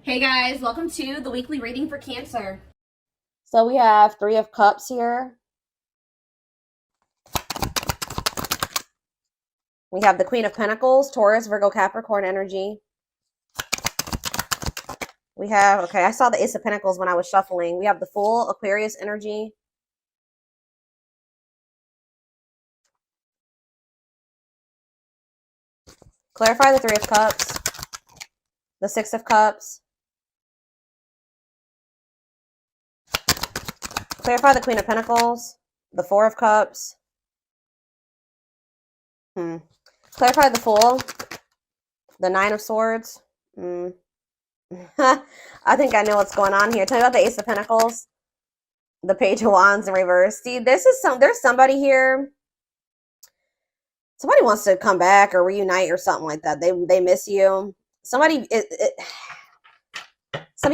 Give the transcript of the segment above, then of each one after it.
Hey guys, welcome to the weekly reading for Cancer. So we have Three of Cups here. We have the Queen of Pentacles, Taurus, Virgo, Capricorn energy. We have, okay, I saw the Ace of Pentacles when I was shuffling. We have the Fool, Aquarius energy. Clarify the Three of Cups, the Six of Cups. Clarify the Queen of Pentacles, the Four of Cups. Clarify the Fool, the Nine of Swords. I think I know what's going on here. Tell me about the Ace of Pentacles, the Page of Wands in reverse. See, there's somebody here. Somebody wants to come back or reunite or something like that. They miss you. Some of you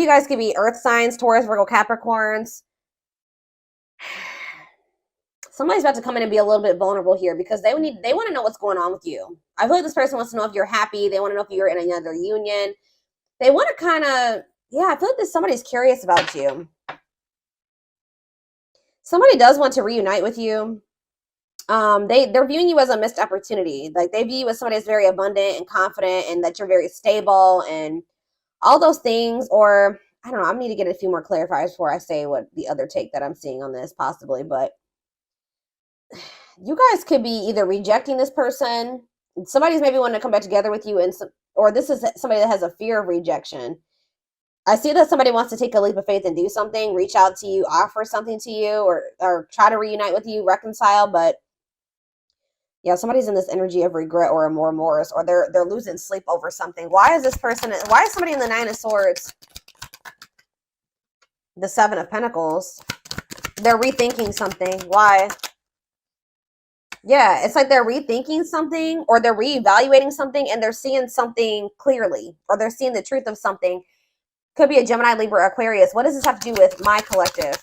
guys could be earth signs, Taurus, Virgo, Capricorns. Somebody's about to come in and be a little bit vulnerable here because they want to know what's going on with you. I feel like this person wants to know if you're happy. They want to know if you're in another union. They want to kind of, yeah, I feel like somebody's curious about you. Somebody does want to reunite with you. They're viewing you as a missed opportunity. Like they view you as somebody that's very abundant and confident and that you're very stable and all those things. Or I don't know, I need to get a few more clarifiers before I say what the other take that I'm seeing on this possibly. But you guys could be either rejecting this person. Somebody's maybe wanting to come back together with you, or this is somebody that has a fear of rejection. I see that somebody wants to take a leap of faith and do something, reach out to you, offer something to you, or try to reunite with you, reconcile. But yeah, somebody's in this energy of regret or remorse, or they're losing sleep over something. Why is somebody in the Nine of Swords? The Seven of Pentacles. They're rethinking something. Why? Yeah, it's like they're rethinking something or they're reevaluating something and they're seeing something clearly or they're seeing the truth of something. Could be a Gemini, Libra, Aquarius. What does this have to do with my collective?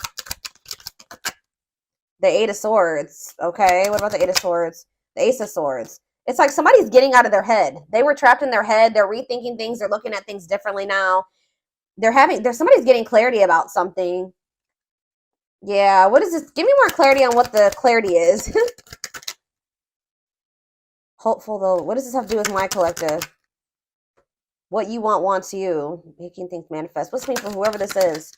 The Eight of Swords. Okay, what about the Eight of Swords? The Ace of Swords. It's like somebody's getting out of their head. They were trapped in their head. They're rethinking things. They're looking at things differently now. Somebody's getting clarity about something. Yeah, what is this? Give me more clarity on what the clarity is. Hopeful though. What does this have to do with my collective? What you want wants you. Making things manifest. What's this mean for whoever this is?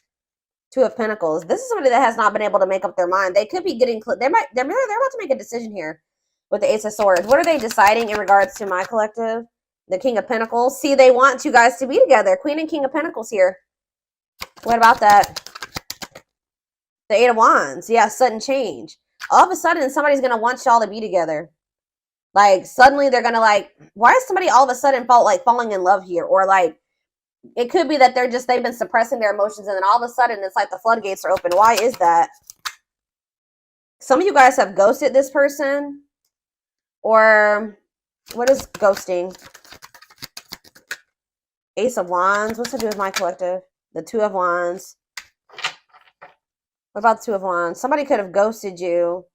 Two of Pentacles. This is somebody that has not been able to make up their mind. They could be getting. They're about to make a decision here with the Ace of Swords. What are they deciding in regards to my collective? The King of Pentacles. See, they want you guys to be together. Queen and King of Pentacles here. What about that? The Eight of Wands. Yeah, sudden change. All of a sudden, somebody's gonna want y'all to be together. Like suddenly they're gonna why is somebody all of a sudden falling in love here? Or like it could be that they've been suppressing their emotions and then all of a sudden it's like the floodgates are open. Why is that? Some of you guys have ghosted this person. Or what is ghosting? Ace of Wands. What's to do with my collective? The Two of Wands. What about the Two of Wands? Somebody could have ghosted you.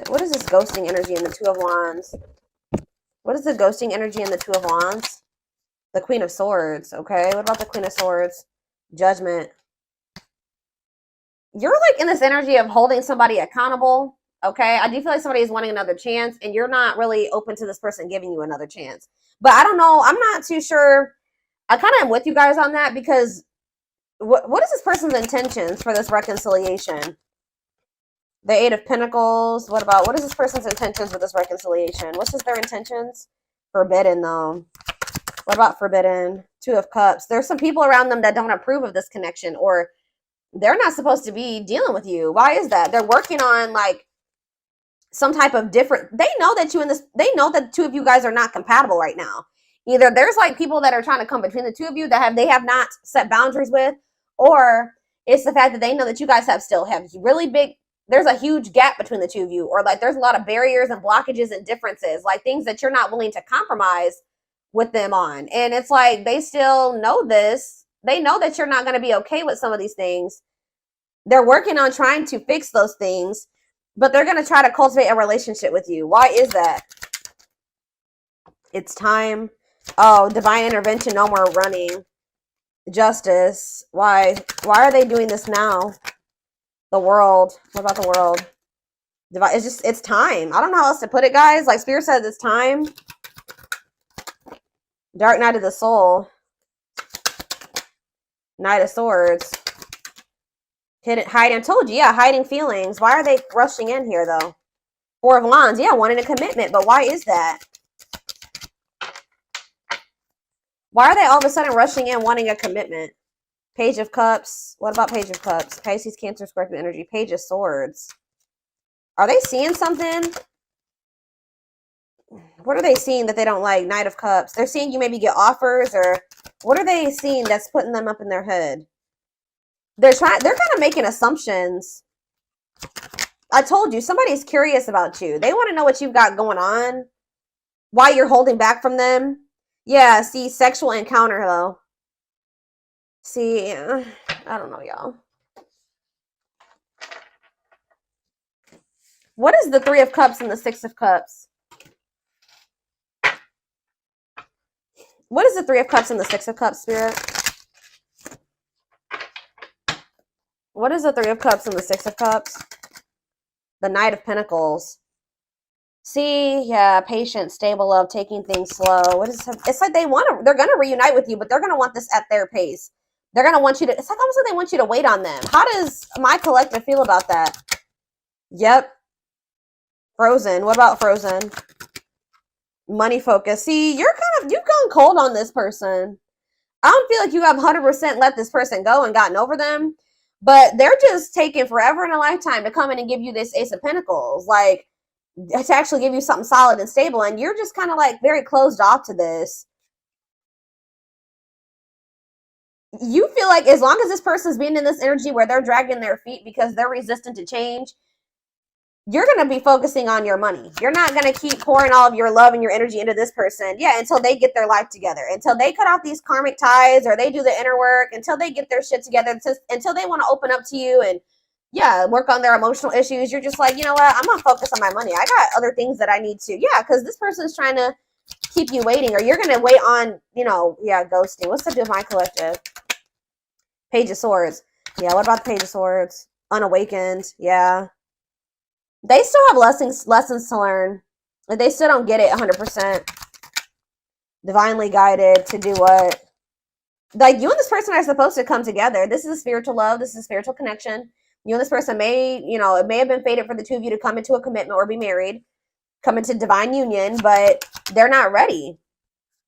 What is this ghosting energy in the Two of Wands? What is the ghosting energy in the Two of Wands? The Queen of Swords. Okay, what about the Queen of Swords? Judgment. You're like in this energy of holding somebody accountable. Okay, I do feel like somebody is wanting another chance and you're not really open to this person giving you another chance. But I don't know. I'm not too sure. I kind of am with you guys on that because what is this person's intentions for this reconciliation? The Eight of Pentacles. What is this person's intentions with this reconciliation? What's their intentions? Forbidden, though. What about forbidden? Two of Cups. There's some people around them that don't approve of this connection, or they're not supposed to be dealing with you. Why is that? They're working on like some type of different. They know that they know that the two of you guys are not compatible right now. Either there's like people that are trying to come between the two of you that they have not set boundaries with, or it's the fact that they know that you guys have really big. There's a huge gap between the two of you, or like there's a lot of barriers and blockages and differences, like things that you're not willing to compromise with them on. And it's like they still know this. They know that you're not going to be okay with some of these things. They're working on trying to fix those things, but they're going to try to cultivate a relationship with you. Why is that? It's time. Oh, divine intervention, no more running. Justice. Why? Why are they doing this now? The world. What about the world? It's just, it's time. I don't know how else to put it, guys. Like Spirit says, it's time. Dark Night of the Soul. Knight of Swords. Hiding. Told you, yeah, hiding feelings. Why are they rushing in here, though? Four of Wands. Yeah, wanting a commitment, but why is that? Why are they all of a sudden rushing in wanting a commitment? Page of Cups. What about Page of Cups? Pisces, Cancer, Scorpio energy. Page of Swords. Are they seeing something? What are they seeing that they don't like? Knight of Cups. They're seeing you maybe get offers, or what are they seeing that's putting them up in their head? They're kind of making assumptions. I told you, somebody's curious about you. They want to know what you've got going on. Why you're holding back from them. Yeah, see, sexual encounter, though. See, I don't know, y'all. What is the Three of Cups and the Six of Cups? What is the Three of Cups and the Six of Cups, Spirit? What is the Three of Cups and the Six of Cups? The Knight of Pentacles. See, yeah, patient, stable love, taking things slow. What is it? It's like they're going to reunite with you, but they're going to want this at their pace. They're going to want you to, it's like almost like they want you to wait on them. How does my collective feel about that? Yep. Frozen. What about Frozen? Money focus. See, you've gone cold on this person. I don't feel like you have 100% let this person go and gotten over them, but they're just taking forever and a lifetime to come in and give you this Ace of Pentacles. Like, to actually give you something solid and stable, and you're just kind of like very closed off to this. You feel like as long as this person's being in this energy where they're dragging their feet because they're resistant to change, you're going to be focusing on your money. You're not going to keep pouring all of your love and your energy into this person. Yeah, until they get their life together, until they cut off these karmic ties, or they do the inner work, until they get their shit together, until they want to open up to you and, yeah, work on their emotional issues. You're just like, you know what? I'm going to focus on my money. I got other things that I need to. Yeah, because this person's trying to keep you waiting, or you're going to wait on, you know, yeah, ghosting. What's up with my collective? Page of Swords. Yeah, what about the Page of Swords? Unawakened. Yeah. They still have lessons to learn. Like, they still don't get it 100%. Divinely guided to do what? Like, you and this person are supposed to come together. This is a spiritual love. This is a spiritual connection. You and this person may, you know, it may have been fated for the two of you to come into a commitment or be married, come into divine union, but they're not ready.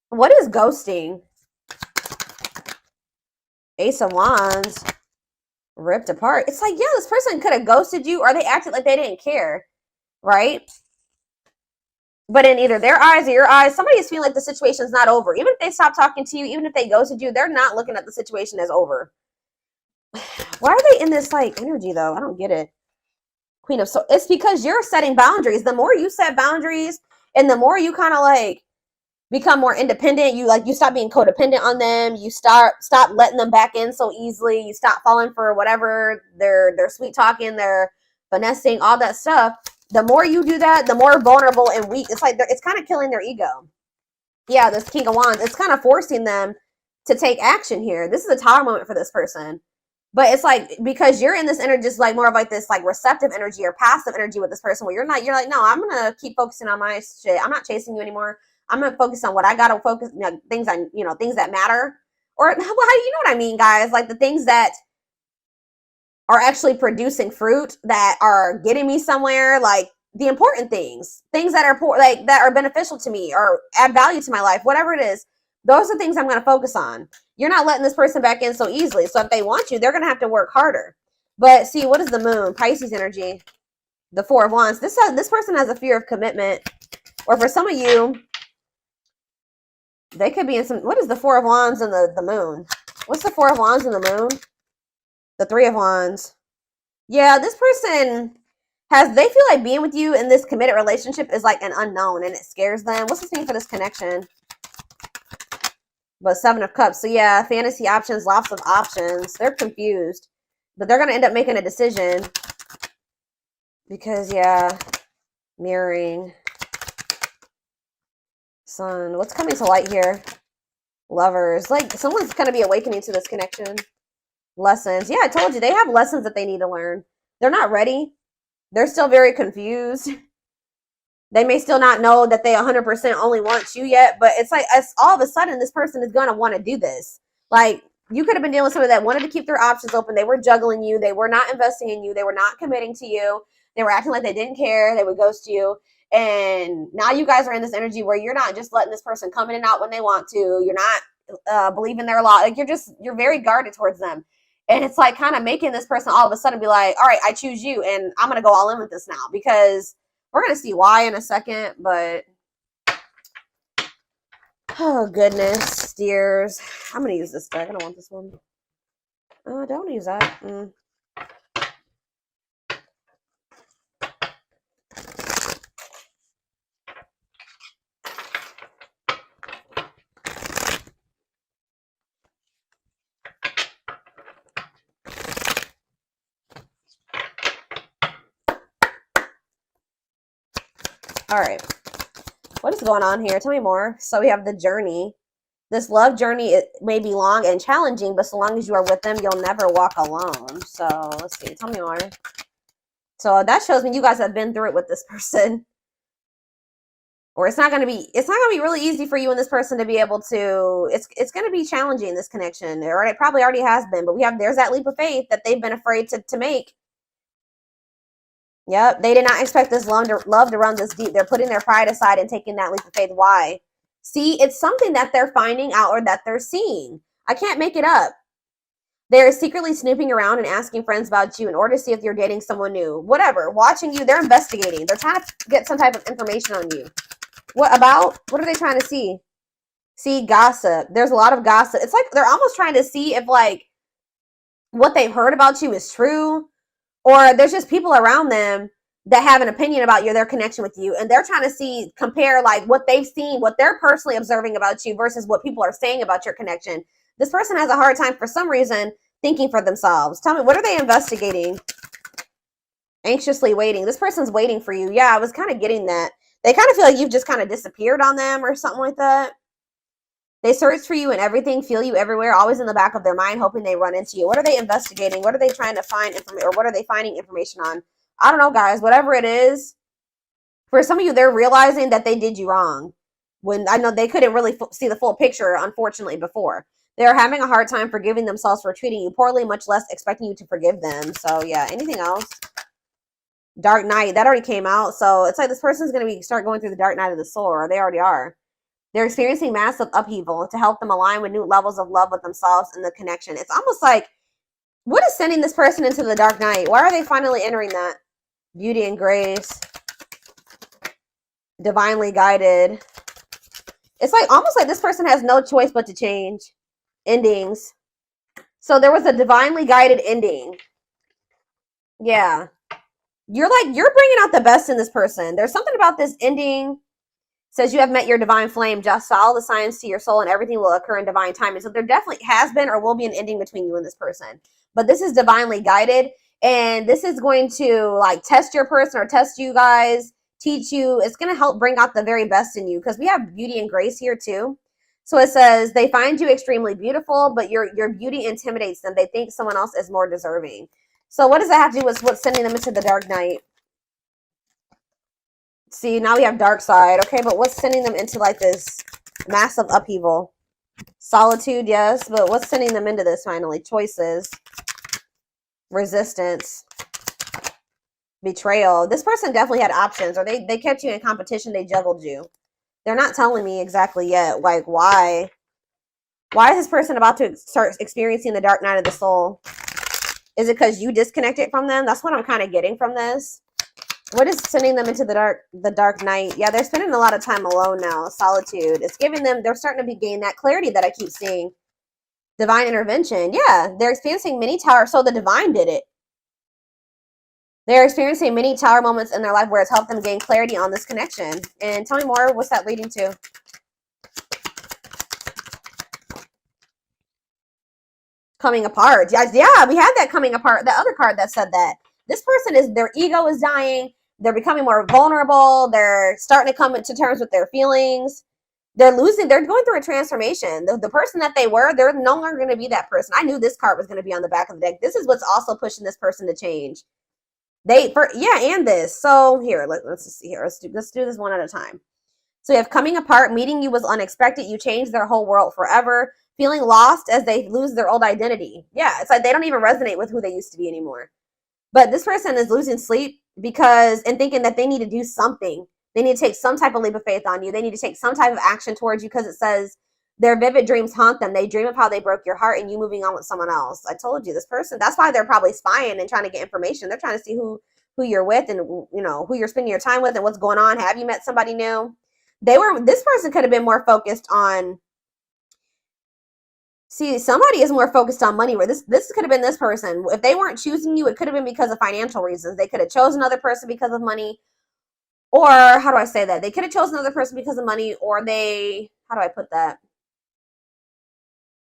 What is ghosting? Ace of Wands. Ripped apart. It's like, yeah, this person could have ghosted you, or they acted like they didn't care, right? But in either their eyes or your eyes, somebody is feeling like the situation's not over. Even if they stop talking to you, even if they ghosted you, they're not looking at the situation as over. Why are they in this, like, energy, though? I don't get it. Queen of Swords. It's because you're setting boundaries. The more you set boundaries, and the more you kind of, like, become more independent, you stop being codependent on them. You stop letting them back in so easily. You stop falling for whatever they're sweet talking, they're finessing, all that stuff. The more you do that, the more vulnerable and weak. It's like it's kind of killing their ego. Yeah, this King of Wands, it's kind of forcing them to take action here. This is a Tower moment for this person. But it's like, because you're in this energy, just like more of like this like receptive energy or passive energy with this person, where you're like, no, I'm gonna keep focusing on my shit. I'm not chasing you anymore. I'm gonna focus on what I gotta focus, you know, things that matter, or how, you know what I mean, guys, like the things that are actually producing fruit, that are getting me somewhere, like the important things that are that are beneficial to me or add value to my life, whatever it is. Those are things I'm gonna focus on. You're not letting this person back in so easily. So if they want you, they're gonna have to work harder. But see, what is the Moon? Pisces energy. The Four of Wands. This person has a fear of commitment, or for some of you, they could be in some. What is the Four of Wands and the Moon? What's the Four of Wands and the Moon? The Three of Wands. Yeah, this person they feel like being with you in this committed relationship is like an unknown, and it scares them. What's the name for this connection? But Seven of Cups. So yeah, fantasy options, lots of options. They're confused, but they're going to end up making a decision because, yeah, mirroring. Sun. What's coming to light here? Lovers. Like, someone's going to be awakening to this connection. Lessons. Yeah, I told you. They have lessons that they need to learn. They're not ready. They're still very confused. They may still not know that they 100% only want you yet, but it's like all of a sudden this person is going to want to do this. Like, you could have been dealing with somebody that wanted to keep their options open. They were juggling you. They were not investing in you. They were not committing to you. They were acting like they didn't care. They would ghost you. And now you guys are in this energy where you're not just letting this person come in and out when they want to. You're not believing their law. Like, you're very guarded towards them. And it's like kind of making this person all of a sudden be like, all right, I choose you. And I'm going to go all in with this now, because we're going to see why in a second. But, oh, goodness, dears. I'm going to use this deck. I don't want this one. Don't use that. All right. What is going on here? Tell me more. So we have the journey. This love journey, it may be long and challenging, but so long as you are with them, you'll never walk alone. So let's see. Tell me more. So that shows me you guys have been through it with this person. Or it's not going to be really easy for you and this person to be able to, it's going to be challenging, this connection. Or it probably already has been, but there's that leap of faith that they've been afraid to make. Yep, they did not expect this love to run this deep. They're putting their pride aside and taking that leap of faith. Why? See, it's something that they're finding out or that they're seeing. I can't make it up. They're secretly snooping around and asking friends about you in order to see if you're dating someone new. Whatever, watching you, they're investigating. They're trying to get some type of information on you. What about? What are they trying to see? See, gossip. There's a lot of gossip. It's like they're almost trying to see if, like, what they've heard about you is true. Or there's just people around them that have an opinion about their connection with you. And they're trying to compare like what they've seen, what they're personally observing about you versus what people are saying about your connection. This person has a hard time for some reason thinking for themselves. Tell me, what are they investigating? Anxiously waiting. This person's waiting for you. Yeah, I was kind of getting that. They kind of feel like you've just kind of disappeared on them or something like that. They search for you and everything, feel you everywhere, always in the back of their mind, hoping they run into you. What are they investigating? What are they trying to find information, or what are they finding information on? I don't know, guys. Whatever it is, for some of you, they're realizing that they did you wrong. When I know they couldn't really see the full picture, unfortunately, before. They're having a hard time forgiving themselves for treating you poorly, much less expecting you to forgive them. So, yeah. Anything else? Dark night. That already came out. So, it's like this person's going to start going through the dark night of the soul, or they already are. They're experiencing massive upheaval to help them align with new levels of love with themselves and the connection. It's almost like, what is sending this person into the dark night? Why are they finally entering that? Beauty and grace. Divinely guided. It's like almost like this person has no choice but to change. Endings. So there was a divinely guided ending. Yeah. You're bringing out the best in this person. There's something about this ending. Says you have met your divine flame. Just follow the signs to your soul and everything will occur in divine timing. So there definitely has been or will be an ending between you and this person. But this is divinely guided. And this is going to like test your person or test you guys, teach you. It's going to help bring out the very best in you, because we have beauty and grace here too. So it says they find you extremely beautiful, but your beauty intimidates them. They think someone else is more deserving. So what does that have to do with what's sending them into the dark night? See, now we have dark side. Okay, but what's sending them into like this massive upheaval? Solitude, yes, but what's sending them into this finally? Choices. Resistance. Betrayal. This person definitely had options, or they kept you in competition. They juggled you. They're not telling me exactly yet. Like, why? Why is this person about to start experiencing the dark night of the soul? Is it because you disconnected from them? That's what I'm kind of getting from this. What is sending them into the dark night? Yeah, they're spending a lot of time alone now. Solitude. It's giving them, they're starting to gain that clarity that I keep seeing. Divine intervention. Yeah, they're experiencing many tower. So the divine did it. They're experiencing many tower moments in their life where it's helped them gain clarity on this connection. And tell me more. What's that leading to? Coming apart. Yeah, we had that coming apart. The other card that said that. This person is, their ego is dying. They're becoming more vulnerable. They're starting to come to terms with their feelings. they're going through a transformation. The person that they were, they're no longer going to be that person. I knew this card was going to be on the back of the deck. This is what's also pushing this person to change. And this. So here, let's just see here. Let's do this one at a time. So you have coming apart, meeting you was unexpected. You changed their whole world forever. Feeling lost as they lose their old identity. Yeah, it's like they don't even resonate with who they used to be anymore. But this person is losing sleep and thinking that they need to do something. They need to take some type of leap of faith on you. They need to take some type of action towards you because it says their vivid dreams haunt them. They dream of how they broke your heart and you moving on with someone else. I told you, this person, that's why they're probably spying and trying to get information. They're trying to see who you're with and, you know, who you're spending your time with and what's going on. Have you met somebody new? This person could have been more focused on, somebody is more focused on money, where this could have been this person. If they weren't choosing you, it could have been because of financial reasons. They could have chosen another person because of money. Or how do I say that? They could have chosen another person because of money, or how do I put that?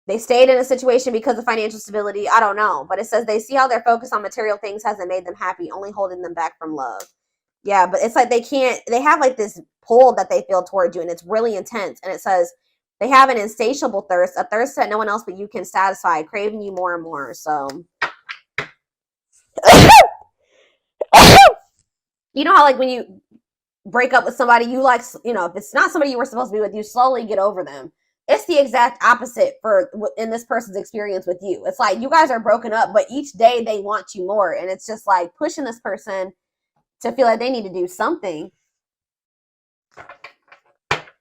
They stayed in a situation because of financial stability. I don't know. But it says they see how their focus on material things hasn't made them happy, only holding them back from love. Yeah, but it's like they have like this pull that they feel towards you, and it's really intense. And it says they have an insatiable thirst, a thirst that no one else but you can satisfy, craving you more and more. So, you know how like when you break up with somebody, you like, you know, if it's not somebody you were supposed to be with, you slowly get over them. It's the exact opposite in this person's experience with you. It's like you guys are broken up, but each day they want you more. And it's just like pushing this person to feel like they need to do something.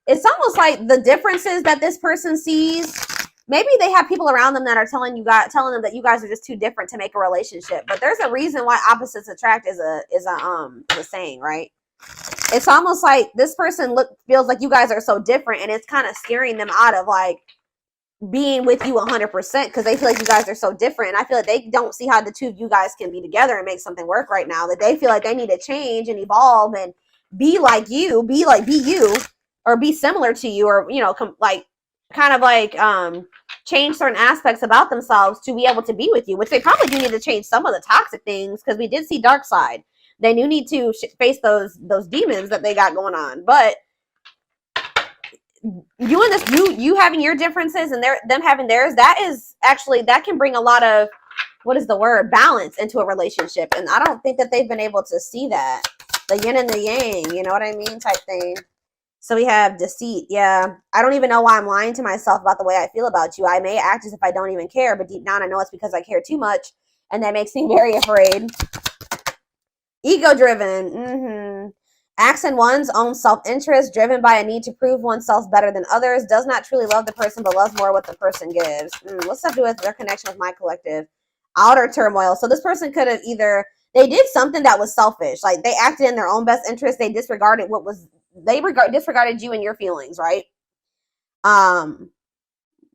It's almost like the differences that this person sees. Maybe they have people around them that are telling them that you guys are just too different to make a relationship. But there's a reason why opposites attract is a saying, right? It's almost like this person feels like you guys are so different, and it's kind of scaring them out of like being with you 100% because they feel like you guys are so different. And I feel like they don't see how the two of you guys can be together and make something work right now. That they feel like they need to change and evolve and be like you, be you, or be similar to you, or you know, change certain aspects about themselves to be able to be with you. Which they probably do need to change some of the toxic things because we did see dark side. They do need to face those demons that they got going on. But you having your differences and them having theirs, that can bring a lot of, balance into a relationship. And I don't think that they've been able to see that. The yin and the yang, you know what I mean, type thing. So we have deceit. Yeah, I don't even know why I'm lying to myself about the way I feel about you. I may act as if I don't even care, but deep down I know it's because I care too much. And that makes me very afraid. Ego-driven, acts in one's own self-interest, driven by a need to prove oneself better than others, does not truly love the person, but loves more what the person gives. What's that to do with their connection with my collective? Outer turmoil. So this person could have they did something that was selfish. Like they acted in their own best interest. They disregarded disregarded you and your feelings, right?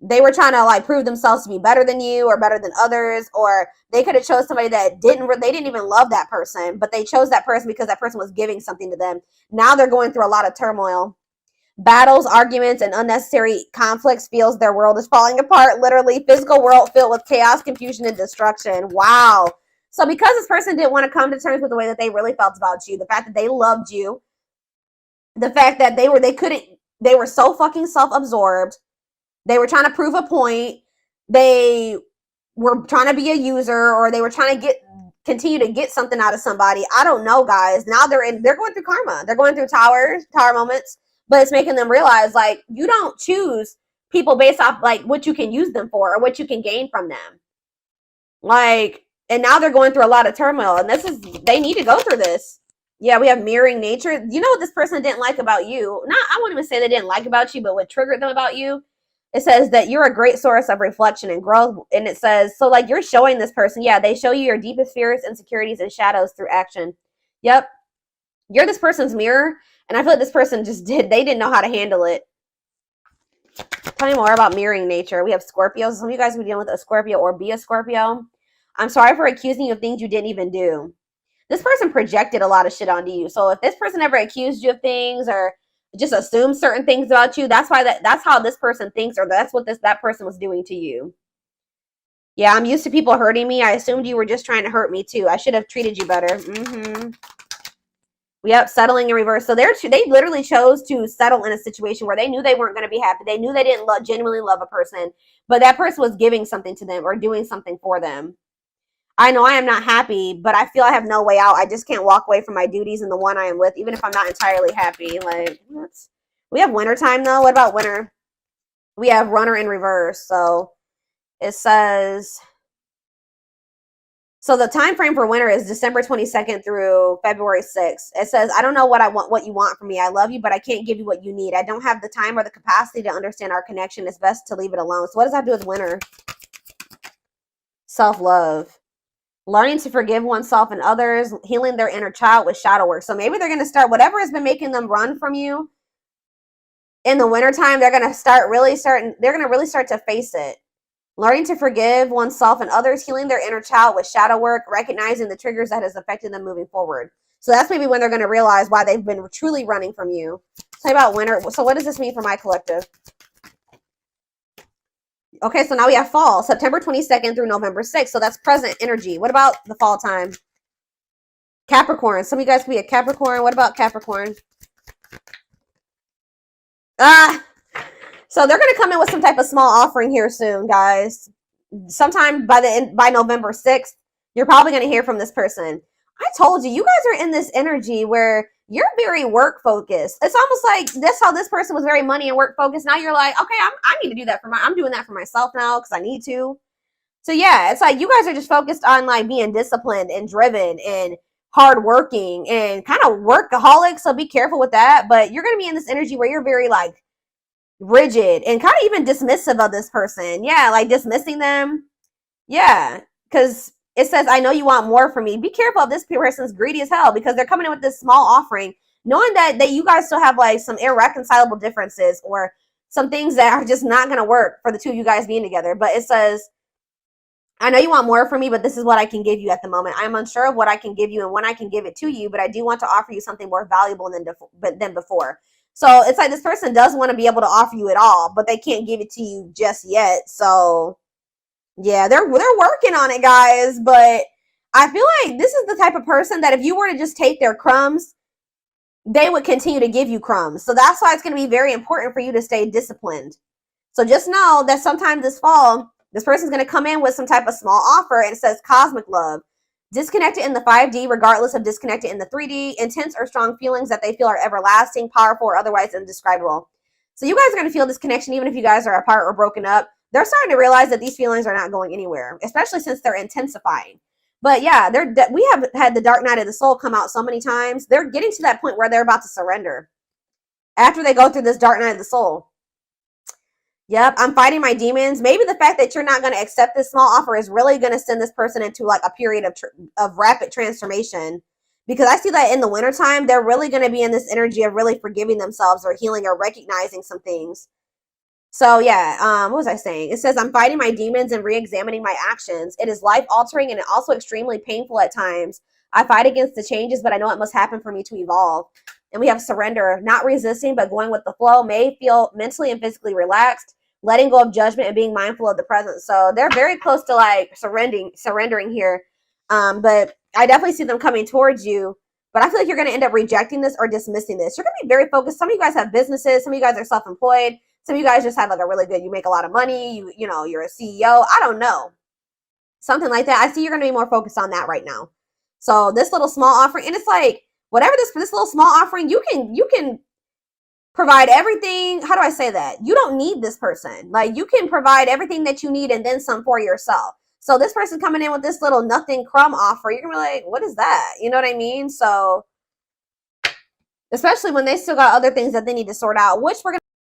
They were trying to like prove themselves to be better than you or better than others, or they could have chose somebody that they didn't even love that person, but they chose that person because that person was giving something to them. Now they're going through a lot of turmoil. Battles, arguments, and unnecessary conflicts feels their world is falling apart. Literally, physical world filled with chaos, confusion, and destruction. Wow. So because this person didn't want to come to terms with the way that they really felt about you, the fact that they loved you, the fact that they were so fucking self-absorbed. They were trying to prove a point. They were trying to be a user, or they were trying to continue to get something out of somebody. I don't know, guys. Now they're going through karma. They're going through tower moments, but it's making them realize like you don't choose people based off like what you can use them for or what you can gain from them. Like, and now they're going through a lot of turmoil, and they need to go through this. Yeah, we have mirroring nature. You know what this person didn't like about you? I wouldn't even say they didn't like about you, but what triggered them about you? It says that you're a great source of reflection and growth. And it says, so like you're showing this person, yeah, they show you your deepest fears, insecurities, and shadows through action. Yep. You're this person's mirror. And I feel like this person they didn't know how to handle it. Tell me more about mirroring nature. We have Scorpios. Some of you guys who deal with a Scorpio or be a Scorpio. I'm sorry for accusing you of things you didn't even do. This person projected a lot of shit onto you. So if this person ever accused you of things or just assume certain things about you, that's how this person thinks, or that's what that person was doing to you. Yeah, I'm used to people hurting me. I assumed you were just trying to hurt me too. I should have treated you better. Yep, settling in reverse. So they literally chose to settle in a situation where they knew they weren't going to be happy. They knew they didn't genuinely love a person, but that person was giving something to them or doing something for them. I know I am not happy, but I feel I have no way out. I just can't walk away from my duties and the one I am with, even if I'm not entirely happy. Like, we have winter time though. What about winter? We have runner in reverse. So it says, so the time frame for winter is December 22nd through February 6th. It says, I don't know what you want from me. I love you, but I can't give you what you need. I don't have the time or the capacity to understand our connection. It's best to leave it alone. So what does that do with winter? Self-love. Learning to forgive oneself and others, healing their inner child with shadow work. So maybe they're going to start, whatever has been making them run from you in the wintertime, they're going to really start to face it. Learning to forgive oneself and others, healing their inner child with shadow work, recognizing the triggers that has affected them moving forward. So that's maybe when they're going to realize why they've been truly running from you. Tell me about winter. So what does this mean for my collective? Okay, so now we have fall, September 22nd through November 6th. So that's present energy. What about the fall time? Capricorn. Some of you guys could be a Capricorn. What about Capricorn? So they're going to come in with some type of small offering here soon, guys. Sometime by November 6th, you're probably going to hear from this person. I told you, you guys are in this energy where you're very work focused. It's almost like that's how this person was very money and work focused. Now you're like, okay, I need to do that I'm doing that for myself now because I need to. So yeah, it's like you guys are just focused on like being disciplined and driven and hardworking and kind of workaholic. So be careful with that. But you're going to be in this energy where you're very like rigid and kind of even dismissive of this person. Yeah, like dismissing them. Yeah, because it says, I know you want more from me. Be careful if this person's greedy as hell because they're coming in with this small offering, knowing that you guys still have like some irreconcilable differences or some things that are just not going to work for the two of you guys being together. But it says, I know you want more from me, but this is what I can give you at the moment. I'm unsure of what I can give you and when I can give it to you, but I do want to offer you something more valuable than before. So it's like this person does want to be able to offer you it all, but they can't give it to you just yet. So yeah, they're working on it, guys. But I feel like this is the type of person that if you were to just take their crumbs, they would continue to give you crumbs. So that's why it's going to be very important for you to stay disciplined. So just know that sometime this fall, this person's going to come in with some type of small offer and it says cosmic love. Disconnected in the 5D, regardless of disconnected in the 3D, intense or strong feelings that they feel are everlasting, powerful, or otherwise indescribable. So you guys are going to feel this connection even if you guys are apart or broken up. They're starting to realize that these feelings are not going anywhere, especially since they're intensifying. But yeah, we have had the dark night of the soul come out so many times. They're getting to that point where they're about to surrender after they go through this dark night of the soul. Yep, I'm fighting my demons. Maybe the fact that you're not going to accept this small offer is really going to send this person into like a period of rapid transformation. Because I see that in the wintertime, they're really going to be in this energy of really forgiving themselves or healing or recognizing some things. So yeah, what was I saying? It says, I'm fighting my demons and re-examining my actions. It is life-altering and also extremely painful at times. I fight against the changes, but I know it must happen for me to evolve. And we have surrender, not resisting, but going with the flow, may feel mentally and physically relaxed, letting go of judgment and being mindful of the present. So they're very close to like surrendering here. But I definitely see them coming towards you. But I feel like you're going to end up rejecting this or dismissing this. You're going to be very focused. Some of you guys have businesses. Some of you guys are self-employed. Some of you guys just have like a really good, you make a lot of money. You know, you're a CEO. I don't know. Something like that. I see you're going to be more focused on that right now. So this little small offering, and it's like, whatever this little small offering, you can provide everything. How do I say that? You don't need this person. Like you can provide everything that you need and then some for yourself. So this person coming in with this little nothing crumb offer, you're gonna be like, what is that? You know what I mean? So especially when they still got other things that they need to sort out, which we're gonna